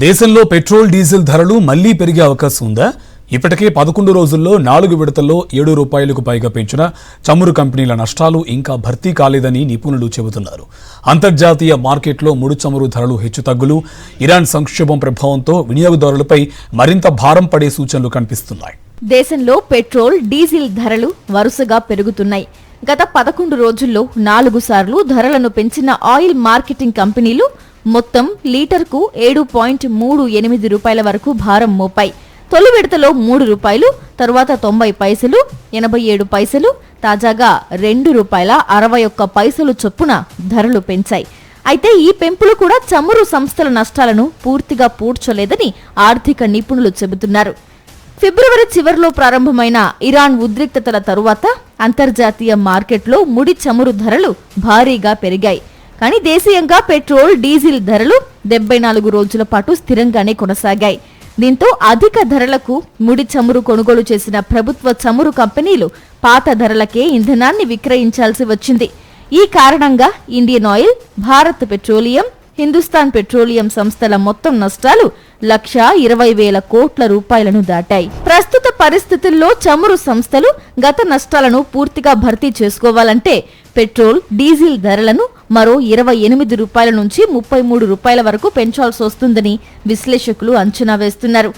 దేశంలో petrol diesel ధరలు మళ్లీ పెరిగే అవకాశం ఉందా? ఇప్పటికే 11 రోజుల్లో 4 విడతల్లో ₹7కు పైగా పెంచిన చమురు కంపెనీల నష్టాలు ఇంకా భర్తీ కాలేదని నిపుణులు చెబుతున్నారు. అంతర్జాతీయ మార్కెట్లో ముడి చమురు ధరలు హెచ్చుతగ్గులు, ఇరాన్ సంక్షోభం ప్రభావంతో వినియోగదారులపై మరింత భారం పడే సూచనలు కనిపిస్తున్నాయి. దేశంలో పెట్రోల్, డీజిల్ ధరలు వరుసగా పెరుగుతున్నాయి. గత 11 రోజుల్లో 4 సార్లు ధరలను పెంచిన ఆయిల్ మార్కెటింగ్ కంపెనీలు మొత్తం లీటర్కు ₹7.38 వరకు భారం మోపాయి. తొలి విడతలో ₹3, తరువాత 90 పైసలు, 87 పైసలు, తాజాగా ₹2.61 చొప్పున ధరలు పెంచాయి. అయితే ఈ పెంపులు కూడా చమురు సంస్థల నష్టాలను పూర్తిగా పూడ్చలేదని ఆర్థిక నిపుణులు చెబుతున్నారు. ఫిబ్రవరి చివరిలో ప్రారంభమైన ఇరాన్ ఉద్రిక్తతల తరువాత అంతర్జాతీయ మార్కెట్లో ముడి చమురు ధరలు భారీగా పెరిగాయి. కానీ దేశీయంగా పెట్రోల్, డీజిల్ ధరలు 74 రోజుల పాటు స్థిరంగానే కొనసాగాయి. దీంతో అధిక ధరలకు ముడి చమురు కొనుగోలు చేసిన ప్రభుత్వ చమురు కంపెనీలు పాత ధరలకే ఇంధనాన్ని విక్రయించాల్సి వచ్చింది. ఈ కారణంగా Indian oil, Bharat petroleum, Hindustan petroleum సంస్థల మొత్తం నష్టాలు ₹1,20,000 కోట్ల దాటాయి. ప్రస్తుత పరిస్థితుల్లో చమురు సంస్థలు గత నష్టాలను పూర్తిగా భర్తీ చేసుకోవాలంటే పెట్రోల్, డీజిల్ ధరలను మరో ₹28 నుంచి ₹33 వరకు పెంచాల్సి వస్తుందని విశ్లేషకులు అంచనా వేస్తున్నారు.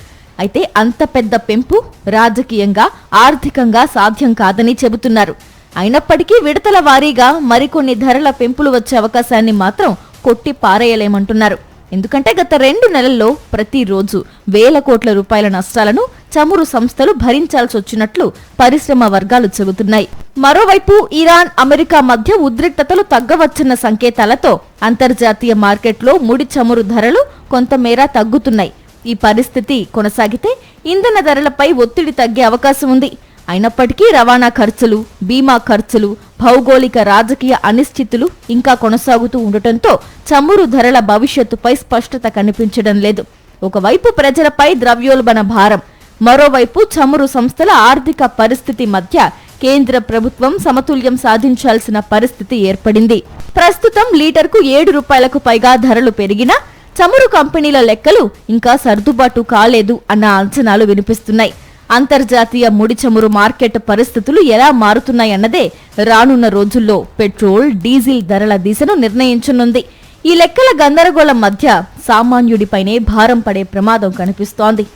అయితే అంత పెద్ద పెంపు రాజకీయంగా, ఆర్థికంగా సాధ్యం కాదని చెబుతున్నారు. అయినప్పటికీ విడతల వారీగా మరికొన్ని ధరల పెంపులు వచ్చే అవకాశాన్ని మాత్రం కొట్టి పారేయలేమంటున్నారు. ఎందుకంటే గత 2 నెలల్లో ప్రతిరోజు ₹1,000 కోట్ల నష్టాలను చమురు సంస్థలు భరించాల్సి వచ్చినట్లు పరిశ్రమ వర్గాలు చెబుతున్నాయి. మరోవైపు ఇరాన్, అమెరికా మధ్య ఉద్రిక్తతలు తగ్గవచ్చన్న సంకేతాలతో అంతర్జాతీయ మార్కెట్లో ముడి చమురు ధరలు కొంతమేర తగ్గుతున్నాయి. ఈ పరిస్థితి కొనసాగితే ఇంధన ధరలపై ఒత్తిడి తగ్గే అవకాశం ఉంది. అయినప్పటికీ రవాణా ఖర్చులు, బీమా ఖర్చులు, భౌగోళిక రాజకీయ అనిశ్చితులు ఇంకా కొనసాగుతూ ఉండటంతో చమురు ధరల భవిష్యత్తుపై స్పష్టత కనిపించడం లేదు. ఒకవైపు ప్రజలపై ద్రవ్యోల్బణ భారం, మరోవైపు చమురు సంస్థల ఆర్థిక పరిస్థితి మధ్య కేంద్ర ప్రభుత్వం సమతుల్యం సాధించాల్సిన పరిస్థితి ఏర్పడింది. ప్రస్తుతం లీటర్కు ₹7కు పైగా ధరలు పెరిగినా చమురు కంపెనీల లెక్కలు ఇంకా సర్దుబాటు కాలేదు అన్న అంచనాలు వినిపిస్తున్నాయి. అంతర్జాతీయ ముడి చమురు మార్కెట్ పరిస్థితులు ఎలా మారుతున్నాయన్నదే రానున్న రోజుల్లో పెట్రోల్, డీజిల్ ధరల దిశను నిర్ణయించనుంది. ఈ లెక్కల గందరగోళం మధ్య సామాన్యుడిపైనే భారం పడే ప్రమాదం కనిపిస్తోంది.